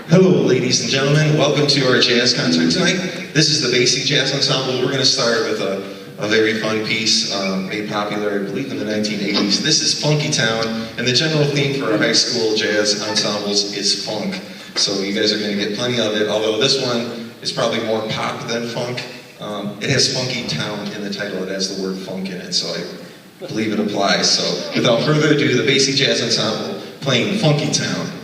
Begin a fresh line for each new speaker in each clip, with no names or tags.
Hello, ladies and gentlemen. Welcome to our jazz concert tonight. This is the Basic Jazz Ensemble. We're going to start with a very fun piece made popular, I believe, in the 1980s. This is Funky Town, and the general theme for our high school jazz ensembles is funk. So you guys are going to get plenty of it, although this one is probably more pop than funk. It has Funky Town in the title. It has the word funk in it, so I believe it applies. So without further ado, the Basic Jazz Ensemble playing Funky Town.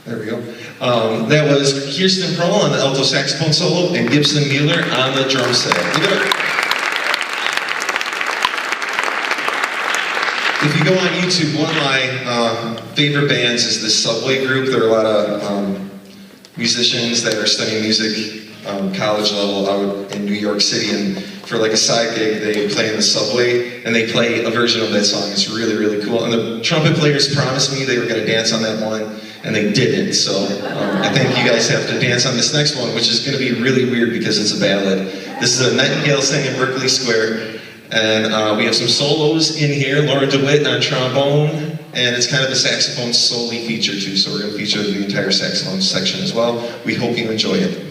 There we go. That was Kirsten Pearl on the alto saxophone solo and Gibson Mueller on the drum set. If you go on YouTube, one of my favorite bands is the Subway group. There are a lot of musicians that are studying music college level out in New York City, and for like a side gig they play in the subway and they play a version of that song. It's really, really cool. And the trumpet players promised me they were going to dance on that one, and they didn't. So I think you guys have to dance on this next one, which is going to be really weird because it's a ballad. This is a Nightingale Sing in Berkeley Square, and we have some solos in here. Lauren DeWitt on trombone, and it's kind of a saxophone solely feature too, so we're going to feature the entire saxophone section as well. We hope you enjoy it.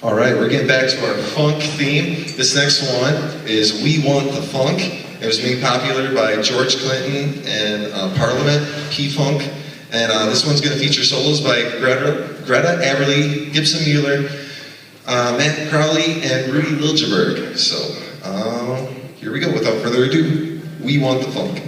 All right, we're getting back to our funk theme. This next one is We Want the Funk. It was made popular by George Clinton and Parliament, P-Funk. And this one's going to feature solos by Greta Aberle, Gibson Mueller, Matt Crowley, and Rudy Liljeburg. So here we go. Without further ado, We Want the Funk.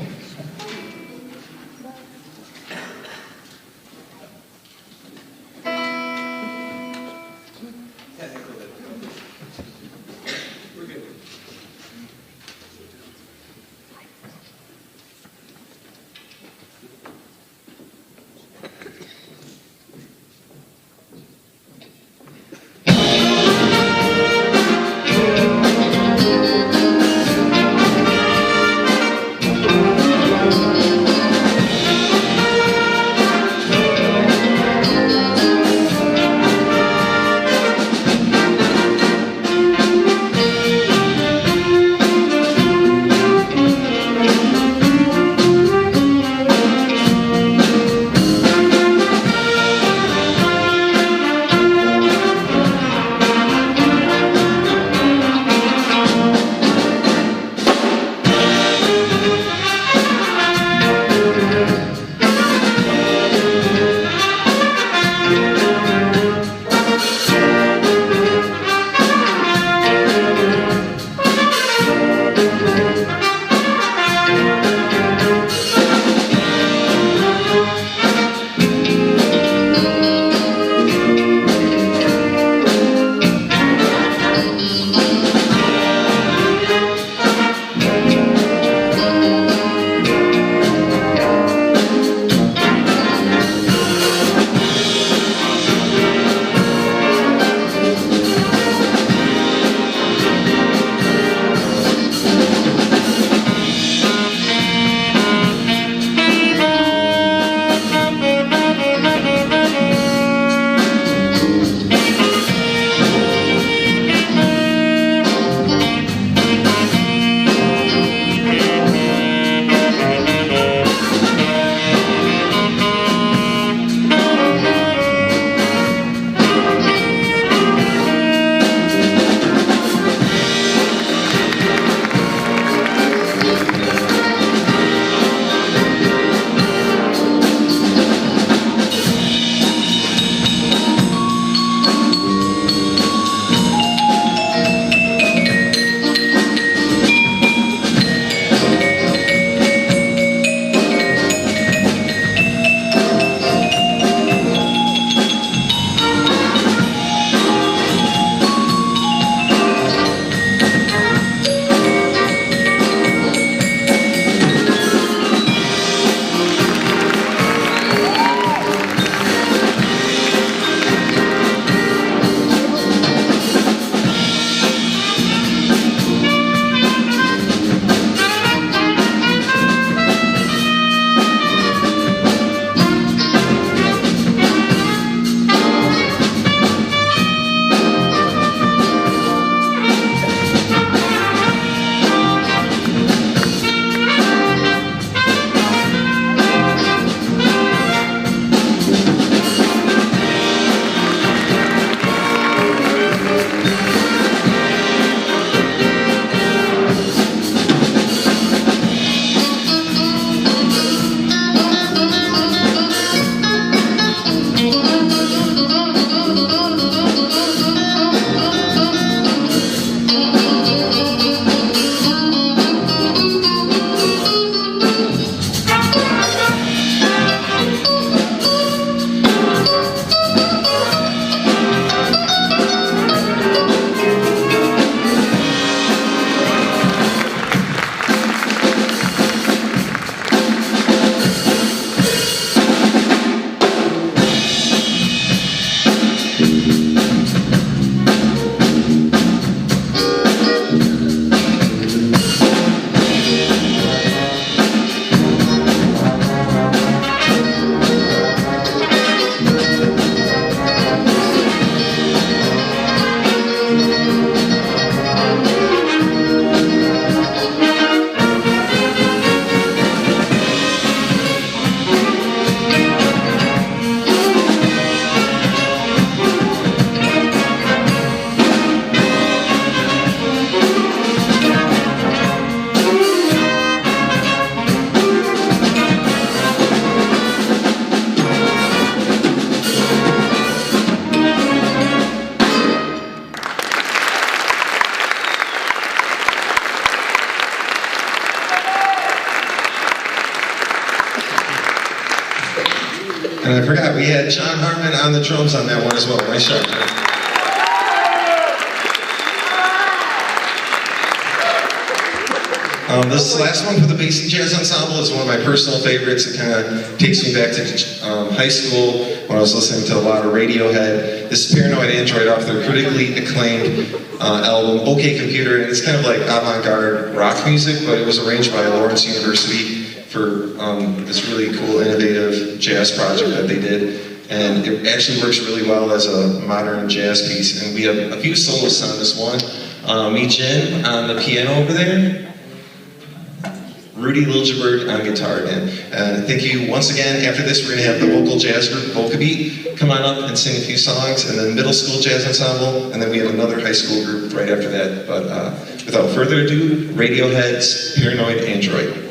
I forgot, we had John Harmon on the drums on that one as well. Nice shot. This last one for the Basic Jazz Ensemble is one of my personal favorites. It kind of takes me back to high school when I was listening to a lot of Radiohead. This is Paranoid Android off their critically acclaimed album, OK Computer, and it's kind of like avant-garde rock music, but it was arranged by Lawrence University for this really cool, innovative jazz project that they did. And it actually works really well as a modern jazz piece. And we have a few soloists on this one. Me, Jen, on the piano over there. Rudy Liljebird on guitar again. Thank you once again. After this, we're going to have the local jazz group, Volkabeat, come on up and sing a few songs, and then middle school jazz ensemble, and then we have another high school group right after that. But without further ado, Radiohead's Paranoid Android.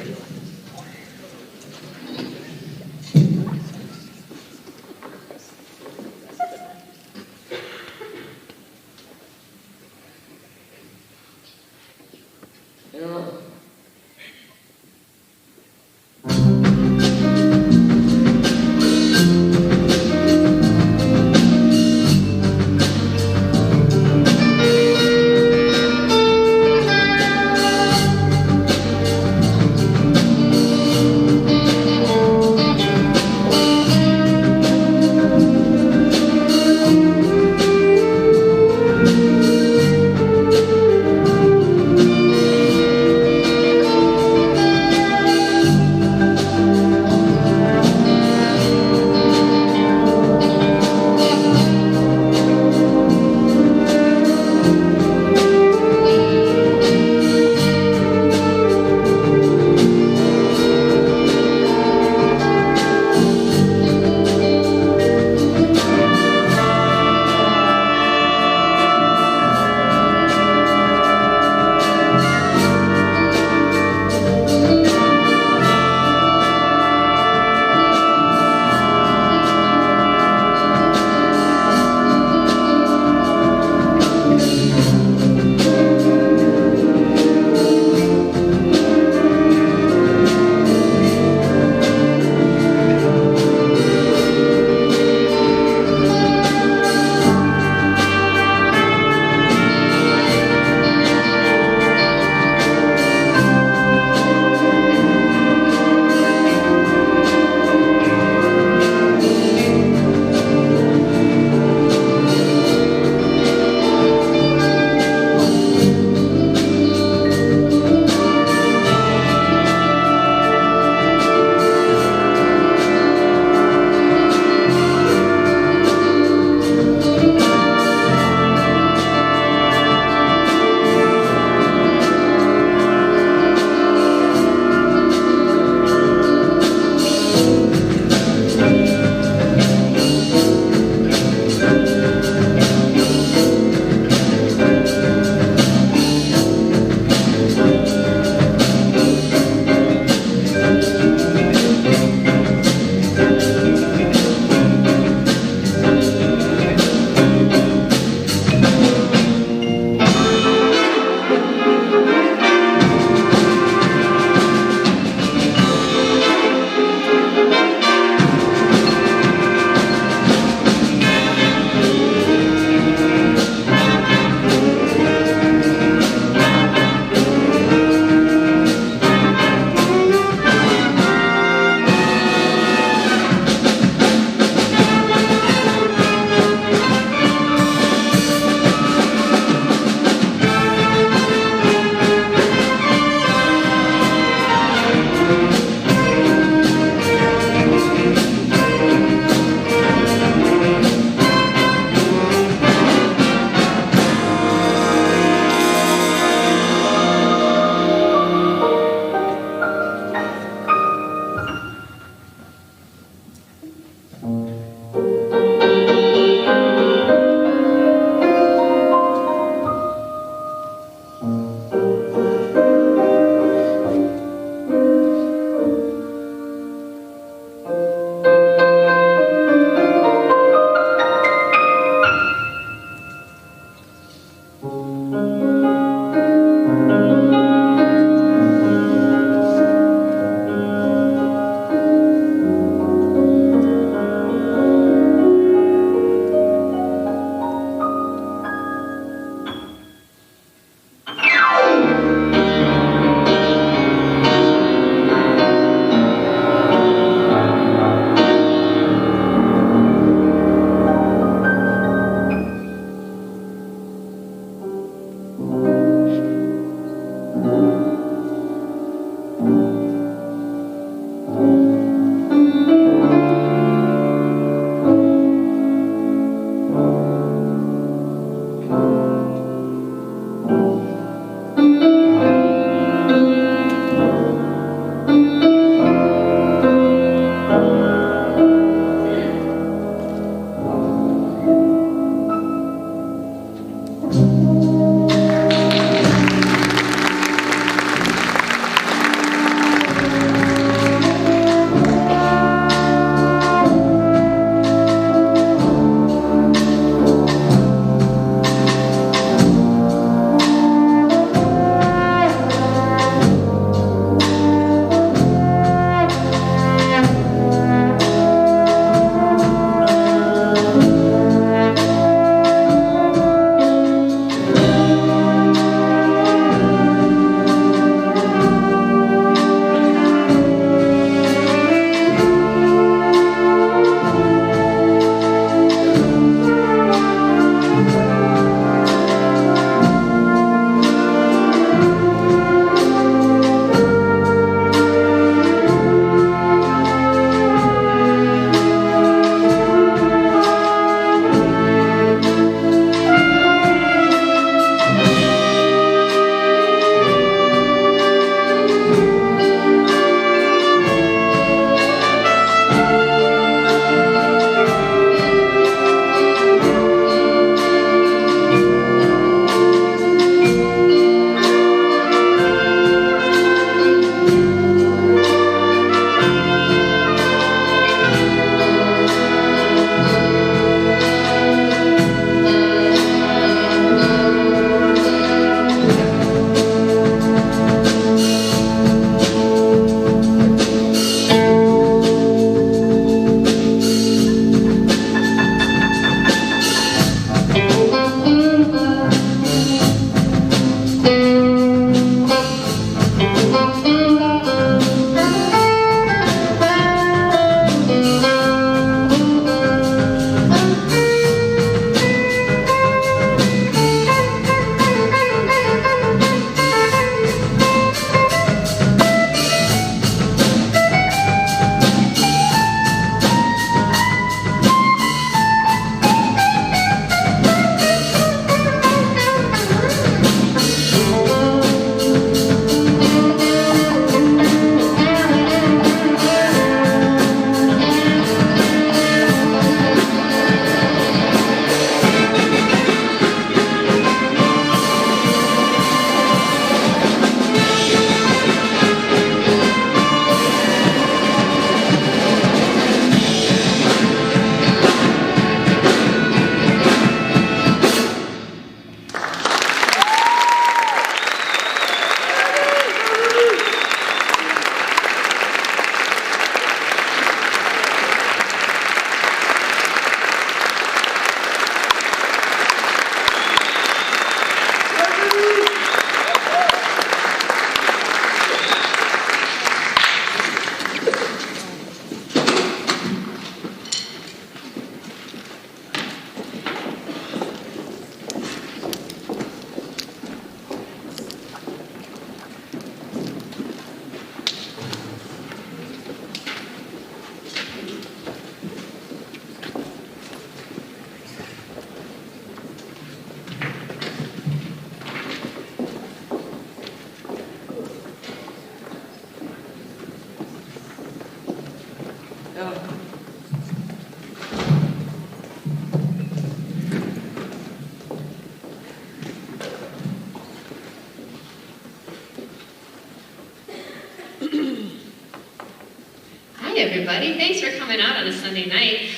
everybody. Thanks for coming out on a Sunday night.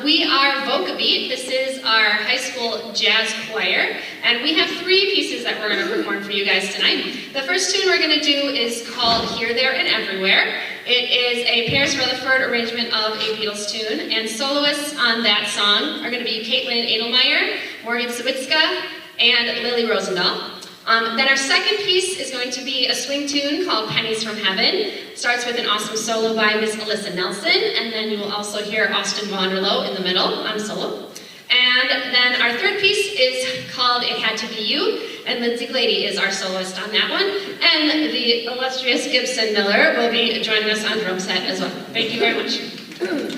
We are Voca Beat. This is our high school jazz choir, and we have 3 pieces that we're going to perform for you guys tonight. The first tune we're going to do is called Here, There, and Everywhere. It is a Paris Rutherford arrangement of a Beatles tune, and soloists on that song are going to be Caitlin Edelmeyer, Morgan Sawicka, and Lily Rosendahl. Then our second piece is going to be a swing tune called Pennies from Heaven. Starts with an awesome solo by Miss Alyssa Nelson, and then you will also hear Austin Vonderlo in the middle on solo. And then our third piece is called It Had to Be You, and Lindsay Glady is our soloist on that one. And the illustrious Gibson Miller will be joining us on drum set as well. Thank you very much.
To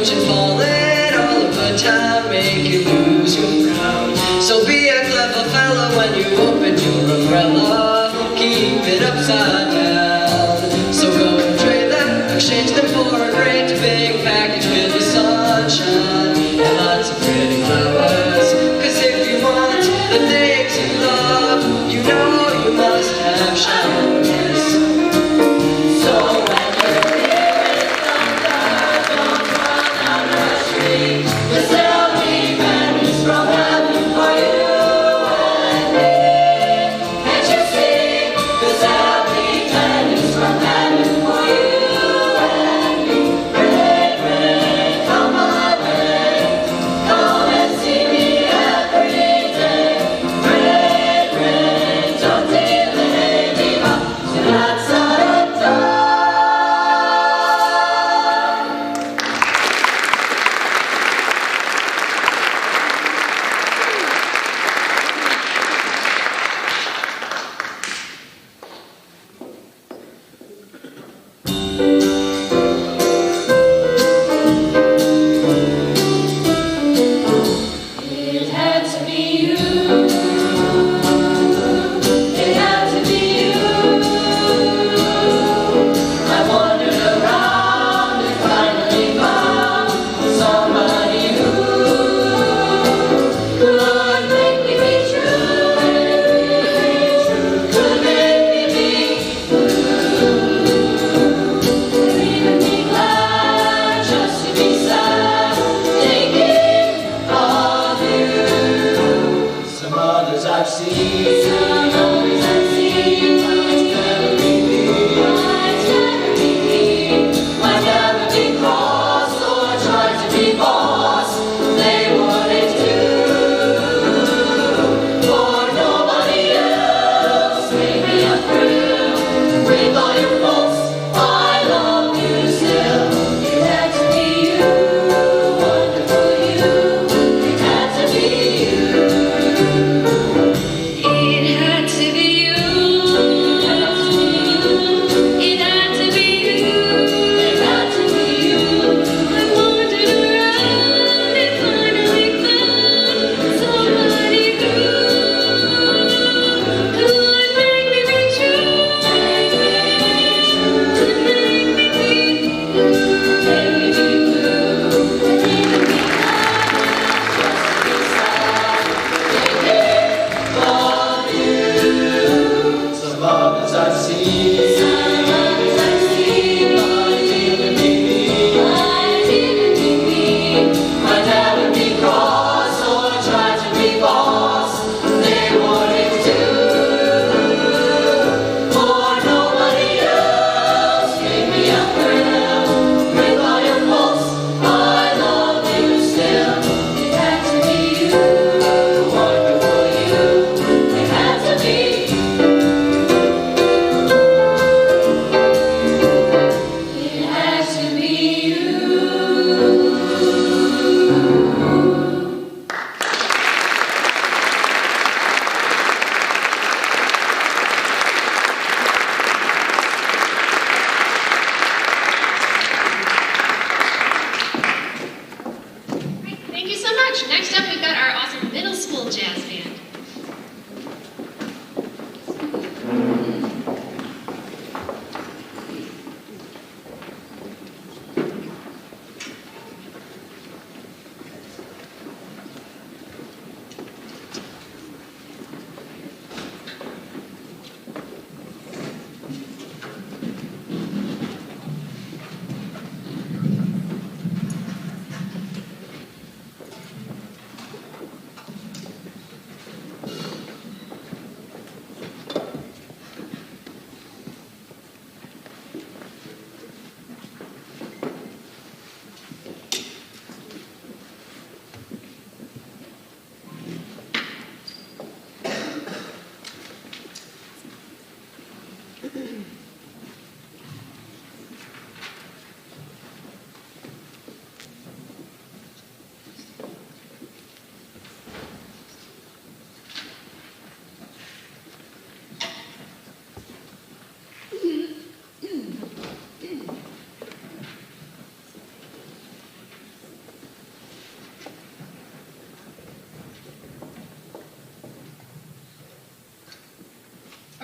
and falling all of the time, make you lose your crown. So be a clever fellow when you open your umbrella, keep it upside down. So go and trade them, exchange them for a great big package filled with sunshine and lots of pretty flowers. Cause if you want the things you love, you know you must have showers. So when you're hearing thunder, don't run out the street, 'cause there'll be pennies from heaven for you and me. Can't you see? 'Cause there'll be pennies from heaven for you and me. Rain, rain, come my way, come and see me every day. Rain, rain, don't delay me up to that side door. It had to be you. It had to be you. I wandered around and finally found somebody who could make me be true, could make me be blue, could even be glad just to be sad, thinking of you. Some others I've seen, might never be me, might never be cross or try to be boss. They wouldn't do for nobody else. Made me a thrill with all your faults. I love you still. It had to be you, wonderful you. It had to be you. It had to be you. It had to be you. It had to be you. I wandered around and finally found somebody who could make me be true, could make me be blue, make me be blue, and even be glad just to be sad, thinking of you. Some others I've seen, might even be me, might never be cross or try to be boss. They wouldn't do for nobody else. Gave me a thrill with all your faults. I love you still. It had to be you, wonderful you. It had to be. It had to be you.
Thank you so much. Next up, we've got our awesome middle school jazz band.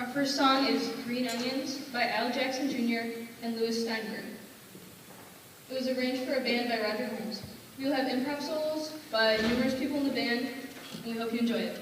Our first song is Green Onions by Al Jackson Jr. and Louis Steinberg. It was arranged for a band by Roger Holmes. We will have improv solos by numerous people in the band, and we hope you enjoy it.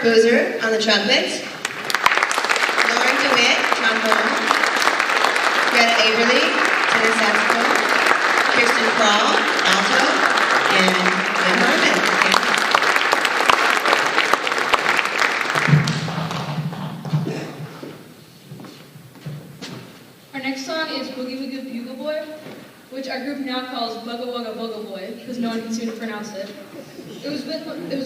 Boozer on the trumpet, Lauren DeWitt, trombone, Greta Averly, tenor saxophone, Kirsten Paul, alto, and Lynn Harmon.
Our next song is Boogie Woogie Bugle Boy, which our group now calls Bugga Wugga Boogle Boy. because no one can seem to pronounce it. It was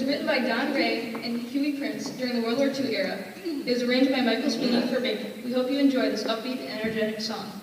written by Don Ray and Huey Prince during the World War II era. It was arranged by Michael Sweeney for Bacon. We hope you enjoy this upbeat and energetic song.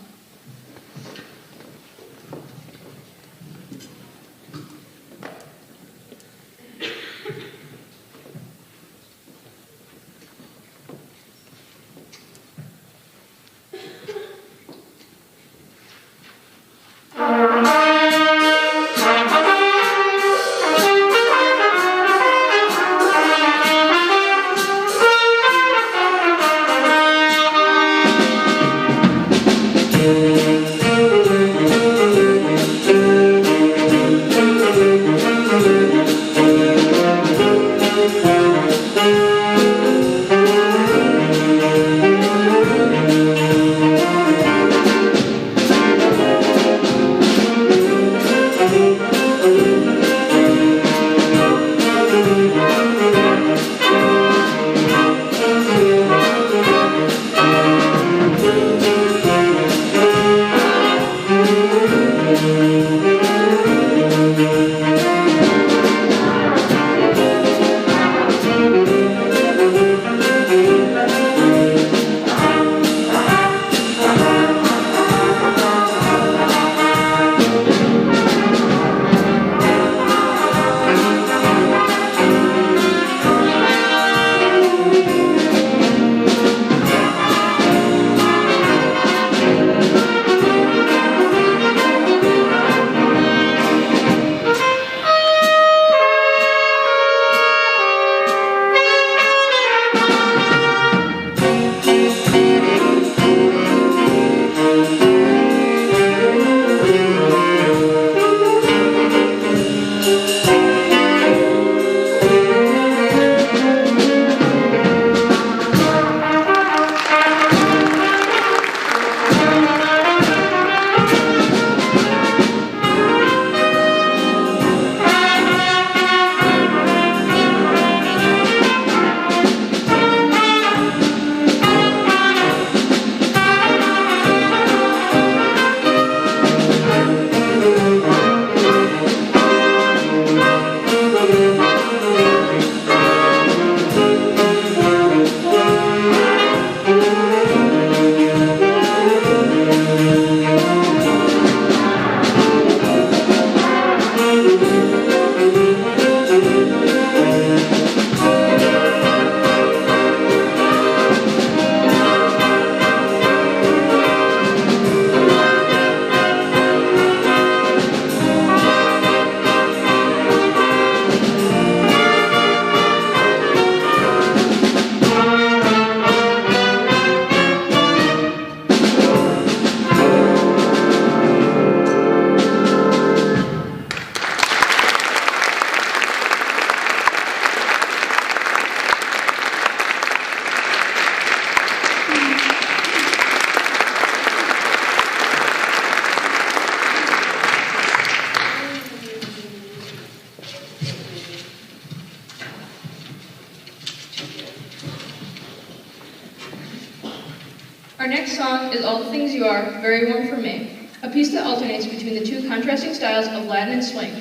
Our next song is All the Things You Are, Very Warm for Me, a piece that alternates between the two contrasting styles of Latin and swing.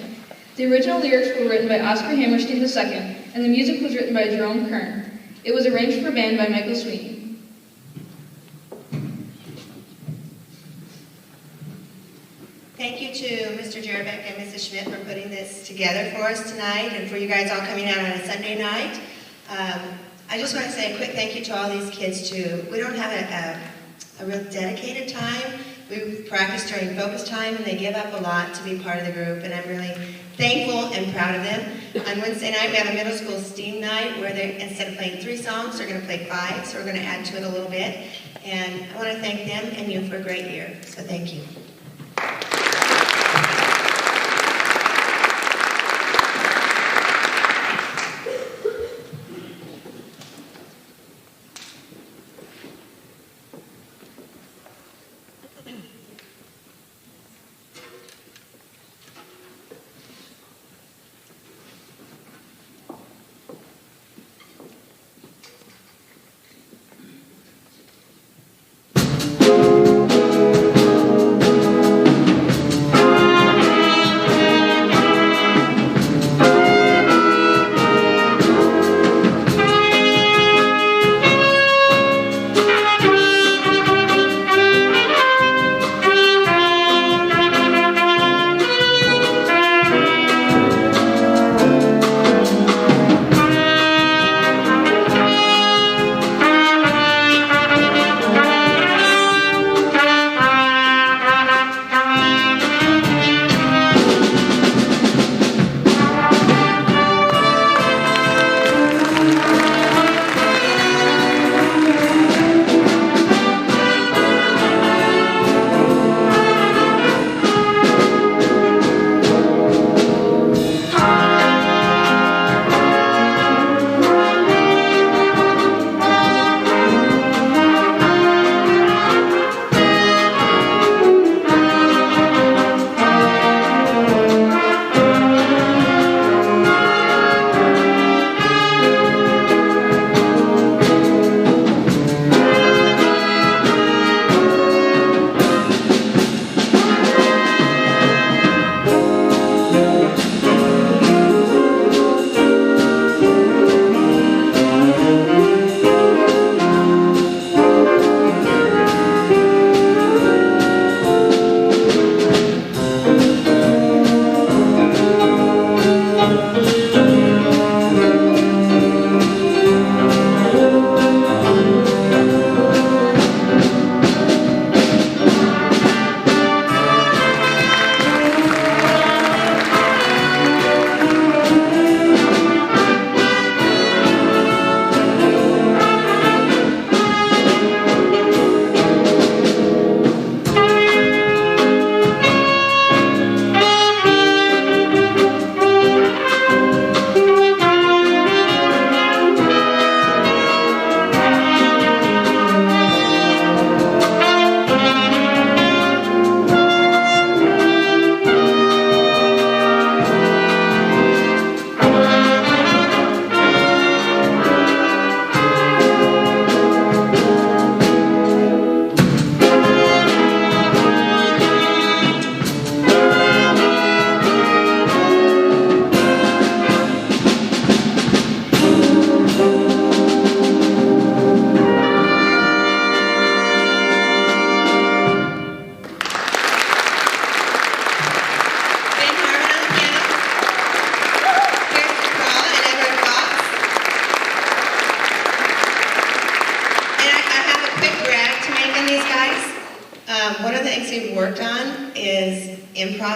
The original lyrics were written by Oscar Hammerstein II, and the music was written by Jerome Kern. It was arranged for band by Michael Sweeney.
Thank you to Mr. Jerebeck and Mrs. Schmidt for putting this together for us tonight and for you guys all coming out on a Sunday night. I just want to say a quick thank you to all these kids too. We don't have a real dedicated time. We practice during focus time and they give up a lot to be part of the group, and I'm really thankful and proud of them. On Wednesday night we have a middle school STEAM night where they, instead of playing 3 songs, they're going to play 5, so we're going to add to it a little bit. And I want to thank them and you for a great year, so thank you.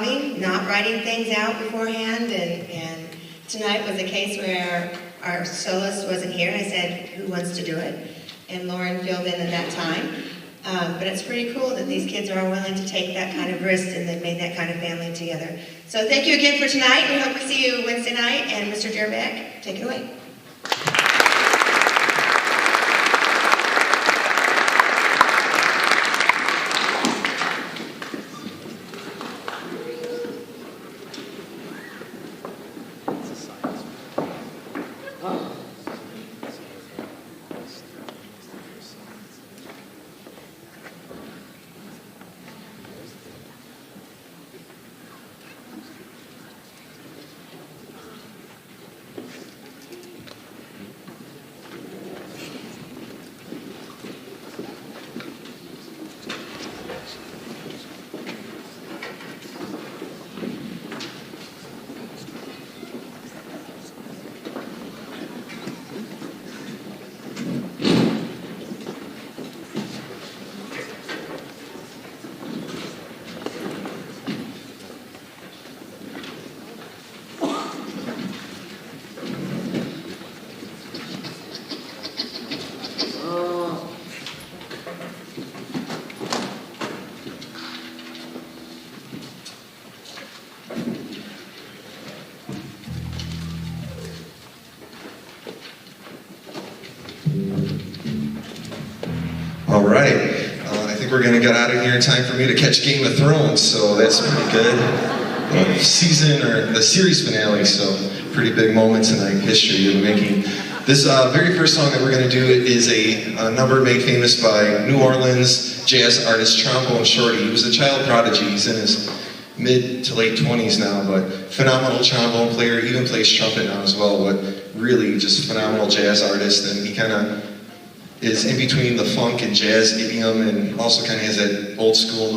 improvising, not writing things out beforehand, and tonight was a case where our soloist wasn't here, and I said, who wants to do it? And Lauren filled in at that time. But it's pretty cool that these kids are all willing to take that kind of risk and they've made that kind of family together. So thank you again for tonight. We hope to see you Wednesday night. And Mr. Jerbeck, take it away.
All right, I think we're gonna get out of here in time for me to catch Game of Thrones, so that's pretty good. Season or the series finale, so pretty big moment tonight in history of making. This very first song that we're gonna do is a number made famous by New Orleans jazz artist Trombone Shorty. He was a child prodigy. He's in his mid to late 20s now, but phenomenal trombone player. He even plays trumpet now as well, but really just phenomenal jazz artist. And he kind of is in between the funk and jazz idiom, and also kind of has that old school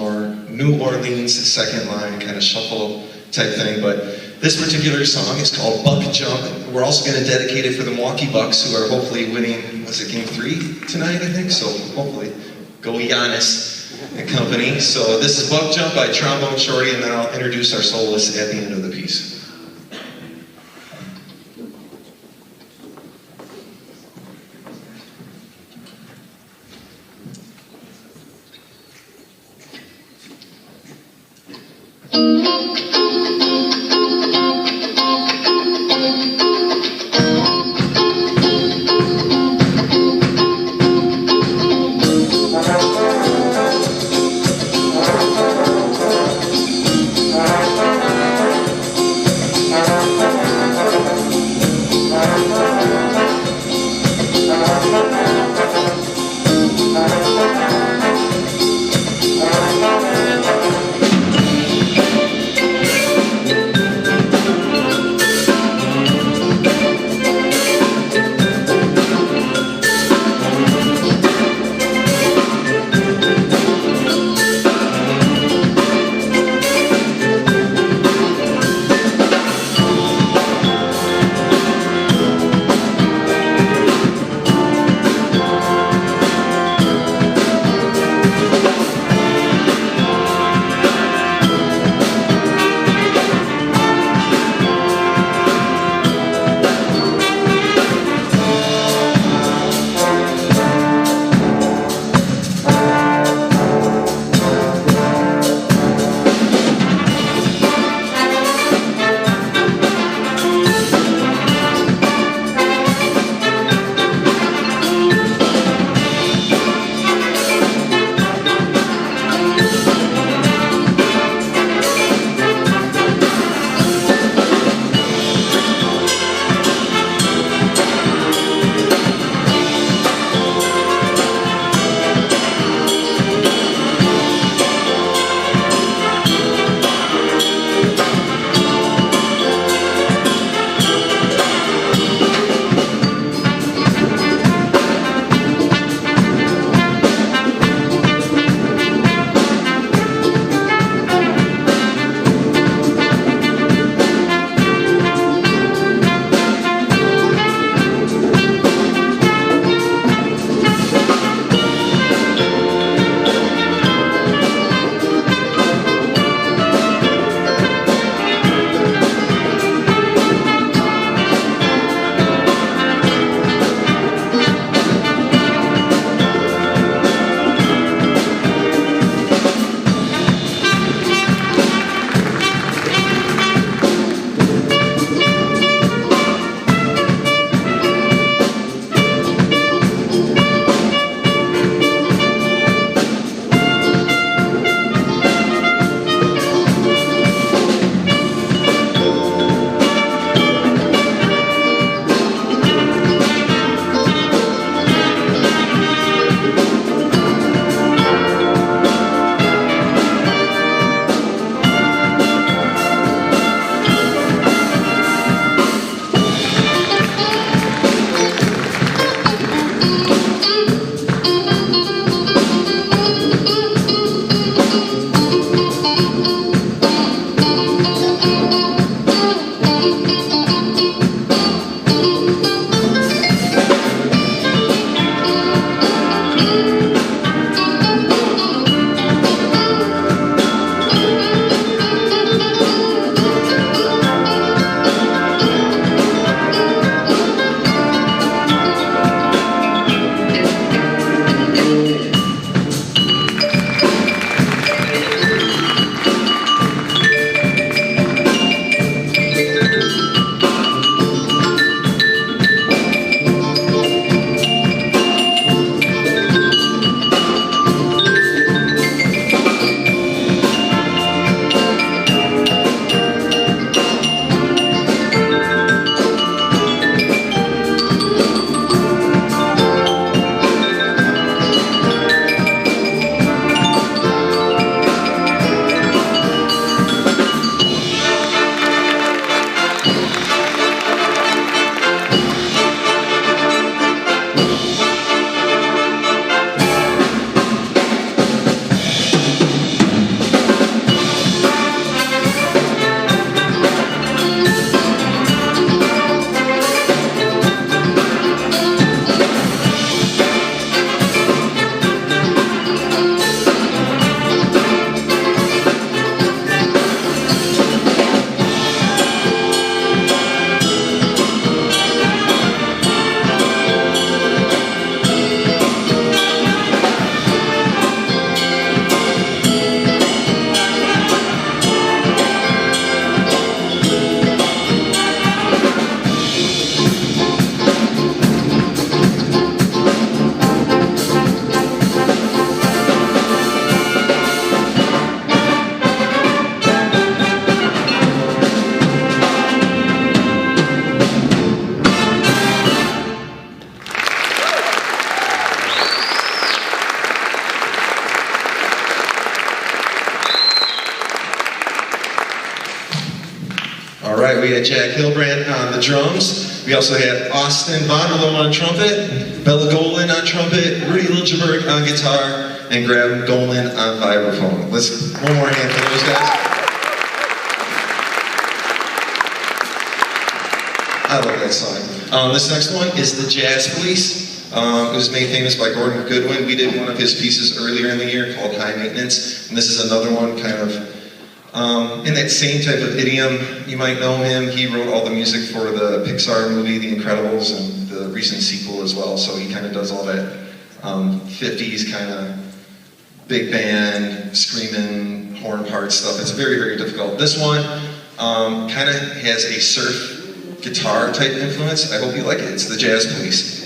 New Orleans second line kind of shuffle type thing. But this particular song is called Buck Jump. We're also going to dedicate it for the Milwaukee Bucks, who are hopefully winning, was it game 3 tonight, I think? So hopefully, go Giannis and company. So this is Buck Jump by Trombone Shorty, and then I'll introduce our soloist at the end of the piece. right, we had Jack Hilbrand on the drums. We also had Austin Vonderloh on trumpet, Bella Golan on trumpet, Rudy Liljeburg on guitar, and Graham Golan on vibraphone. Let's one more hand for those guys. I love that song. This next one is the Jazz Police. It was made famous by Gordon Goodwin. We did one of his pieces earlier in the year called High Maintenance, and this is another one kind of in that same type of idiom. You might know him. He wrote all the music for the Pixar movie, The Incredibles, and the recent sequel as well, so he kind of does all that 50s kind of big band, screaming, horn part stuff. It's very, very difficult. This one kind of has a surf guitar type influence. I hope you like it. It's the Jazz Police.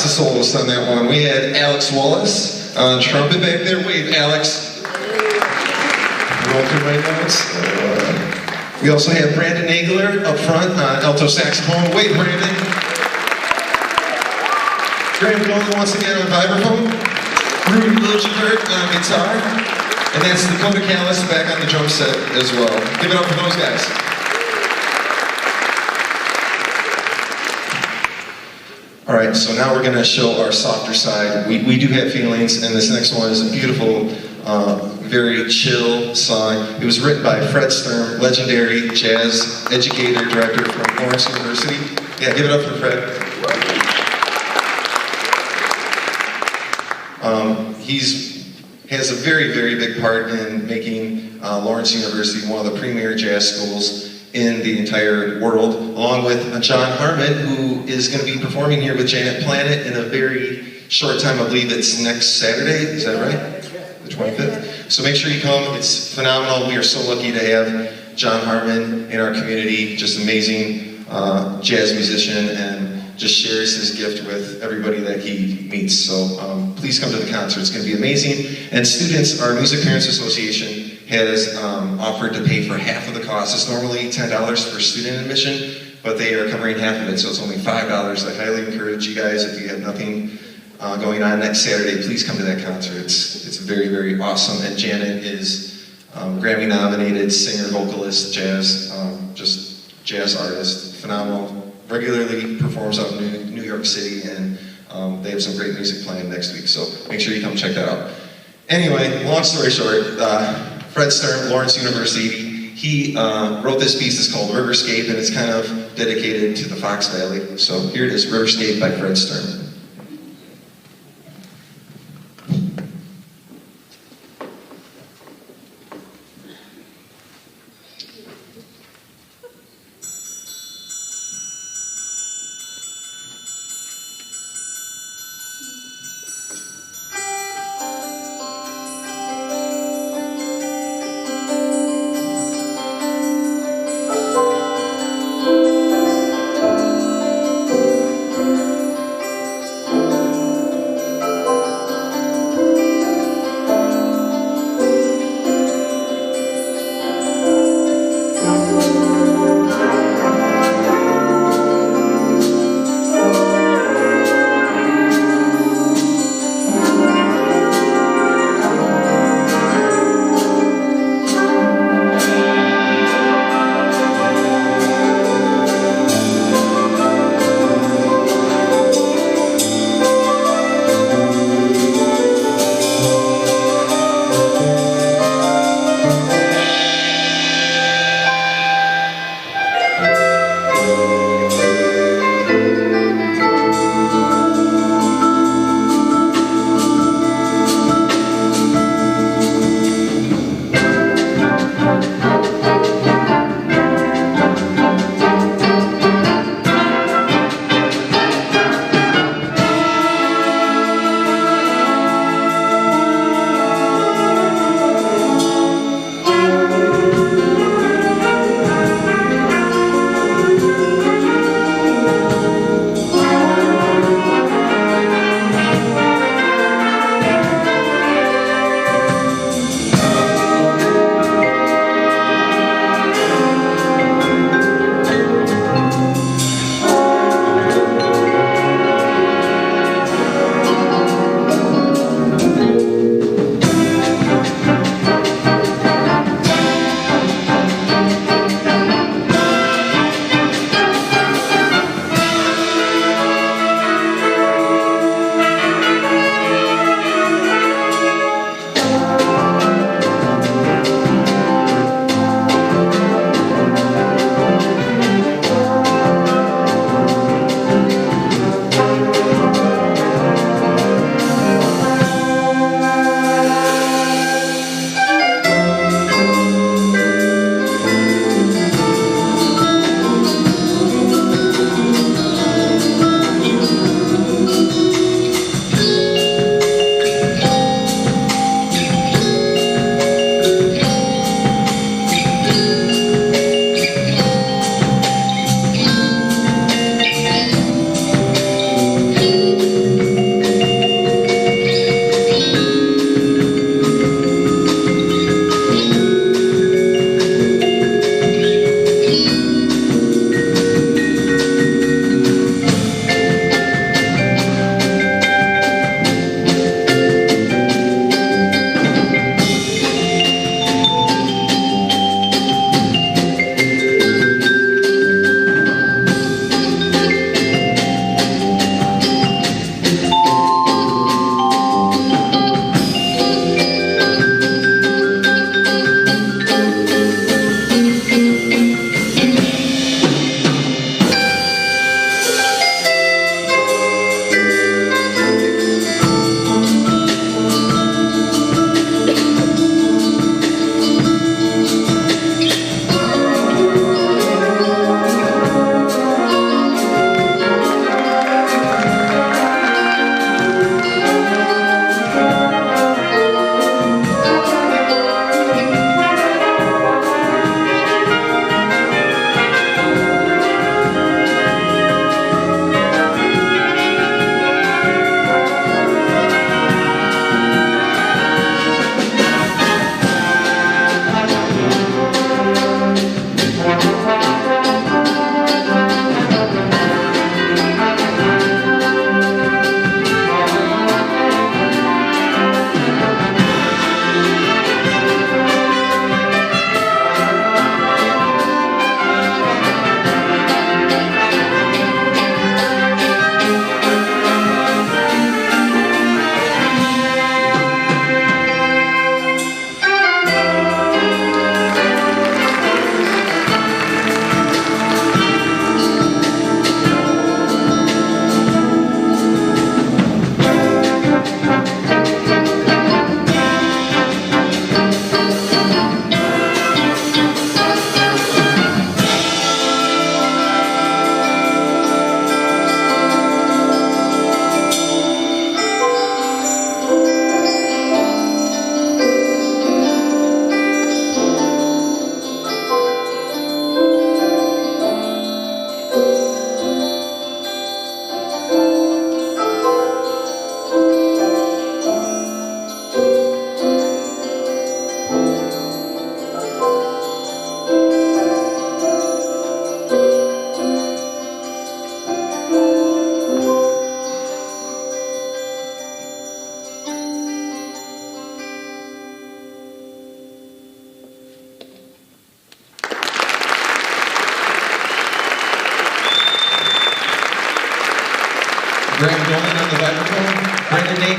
lots of soloists on that one. We had Alex Wallace on trumpet back there. Wave, Alex. Roll through my notes. We also have Brandon Nagler up front on alto saxophone. Wave, Brandon. Graham Golden once again on vibraphone. Rudy Liljebert on guitar. And that's Dakota Callis back on the drum set as well. Give it up for those guys. All right, so now we're going to show our softer side. We do have feelings, and this next one is a beautiful, very chill song. It was written by Fred Sturm, legendary jazz educator, director from Lawrence University. Yeah, give it up for Fred. Has a very, very big part in making Lawrence University one of the premier jazz schools in the entire world, along with John Harmon, who is going to be performing here with Janet Planet in a very short time. I believe it's next Saturday, is that right? The 25th. So make sure you come, it's phenomenal. We are so lucky to have John Harmon in our community, just amazing jazz musician, and just shares his gift with everybody that he meets. So please come to the concert, it's going to be amazing. And students, our Music Parents Association has offered to pay for half of the cost. It's normally $10 for student admission, but they are covering half of it, so it's only $5. I highly encourage you guys, if you have nothing going on next Saturday, please come to that concert. It's very, very awesome. And Janet is Grammy-nominated singer, vocalist, jazz, just jazz artist, phenomenal. Regularly performs out in New York City, and they have some great music playing next week, so make sure you come check that out. Anyway, long story short, Fred Sturm, Lawrence University, he wrote this piece. It's called Riverscape, and it's kind of dedicated to the Fox Valley. So here it is, Riverscape by Fred Sturm.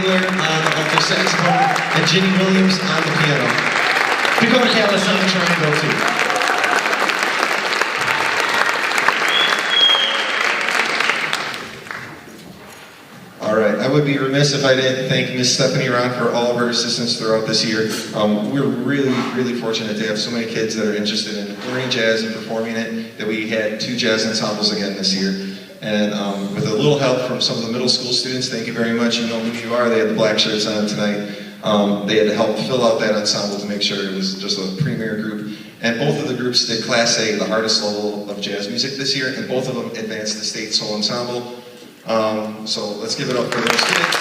Hagler on the alto saxophone, and Ginny Williams on the piano. Dakota Callis on the triangle too. All right, I would be remiss if I didn't thank Miss Stephanie Ron for all of her assistance throughout this year. We're really fortunate to have so many kids that are interested in learning jazz and performing it, that we had 2 jazz ensembles again this year. And with a little help from some of the middle school students, thank you very much. You know who you are. They had the black shirts on tonight. They had to help fill out that ensemble to make sure it was just a premier group. And both of the groups did Class A, the hardest level of jazz music this year, and both of them advanced the state solo ensemble. So let's give it up for those kids.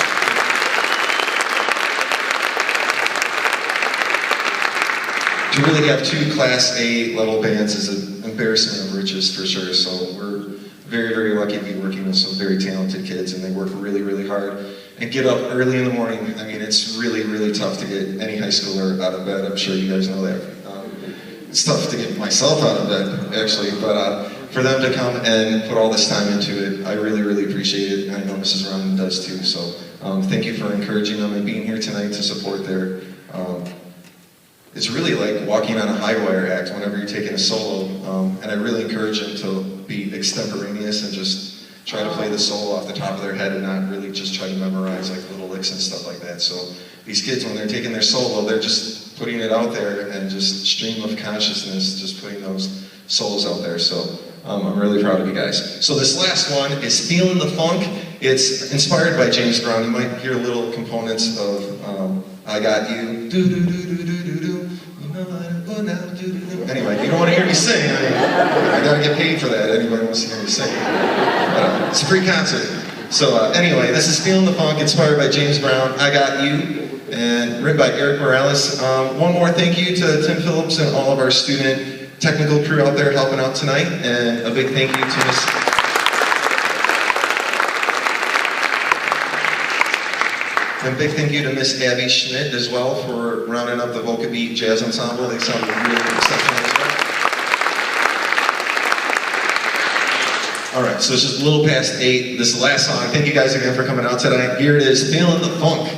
To really have 2 Class A level bands is an embarrassment of riches for sure. So we're very lucky to be working with some very talented kids, and they work really hard and get up early in the morning. I mean, it's really tough to get any high schooler out of bed. I'm sure you guys know that. It's tough to get myself out of bed, actually, but for them to come and put all this time into it, I really appreciate it, and I know Mrs. Ron does too. So thank you for encouraging them and being here tonight to support their. It's really like walking on a high wire act whenever you're taking a solo, and I really encourage them to be extemporaneous and just try to play the solo off the top of their head and not really just try to memorize like little licks and stuff like that. So these kids, when they're taking their solo, they're just putting it out there and just stream of consciousness, just putting those solos out there. So I'm really proud of you guys. So this last one is Feelin' the Funk. It's inspired by James Brown. You might hear little components of I Got You. Do-do-do-do-do-do-do. You know how to put out do-do-do. Anyway, you don't want to hear me sing. I gotta get paid for that. Anybody wants to hear me sing. But, it's a free concert. So anyway, this is Feelin' the Funk, inspired by James Brown. I Got You, and written by Eric Morales. One more thank you to Tim Phillips and all of our student technical crew out there helping out tonight, and a big thank you to Miss. And a big thank you to Miss Abby Schmidt as well for rounding up the Voca Beat Jazz Ensemble. They sounded really exceptional as well. All right, so it's just a little past 8. This is the last song. Thank you guys again for coming out tonight. Here it is, Feelin' the Funk.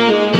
Thank you.